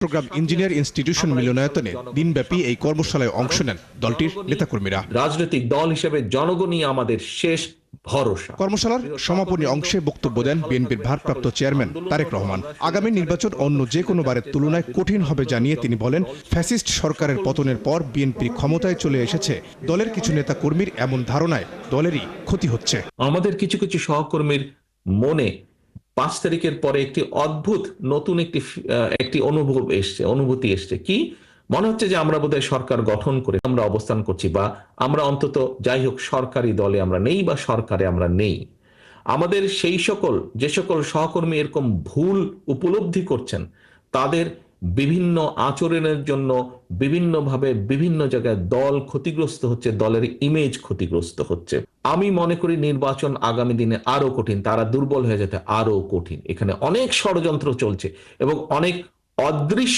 Chittagong engineer institution মিলনায়তনে দিনব্যাপী এই কর্মশালায় অংশ নেন দলটির নেতাকর্মীরা। রাজনৈতিক দল হিসেবে জনগণই আমাদের শেষ ভরসা। কর্মশালার সমাপনী অংশে বক্তব্য দেন বিএনপির ভারপ্রাপ্ত চেয়ারম্যান তারেক রহমান। আগামী নির্বাচন অন্য যে কোনো বারের তুলনায় কঠিন হবে জানিয়ে তিনি বলেন, ফ্যাসিস্ট সরকারের পতনের পর বিএনপি ক্ষমতায় চলে এসেছে, দলের কিছু নেতাকর্মীর এমন ধারণায় দলেরই ক্ষতি হচ্ছে। আমাদের কিছু কিছু সহকর্মীর মনে 5 তারিখের পরে একটি অদ্ভুত নতুন একটি অনুভূতি এসছে। কি মনে হচ্ছে যে আমরা বোধহয় সরকার গঠন করে আমরা অবস্থান করছি, বা আমরা অন্তত যাই হোক সরকারি দলে আমরা নেই বা সরকারে আমরা নেই। আমাদের যে সকল সহকর্মী এরকম ভুল উপলব্ধি করছেন, তাদের বিভিন্ন আচরণের জন্য বিভিন্নভাবে বিভিন্ন জায়গায় দল ক্ষতিগ্রস্ত হচ্ছে, দলের ইমেজ ক্ষতিগ্রস্ত হচ্ছে। আমি মনে করি নির্বাচন আগামী দিনে আরো কঠিন, তারা দুর্বল হয়ে যেতে আরো কঠিন। এখানে অনেক ষড়যন্ত্র চলছে এবং অনেক অদৃশ্য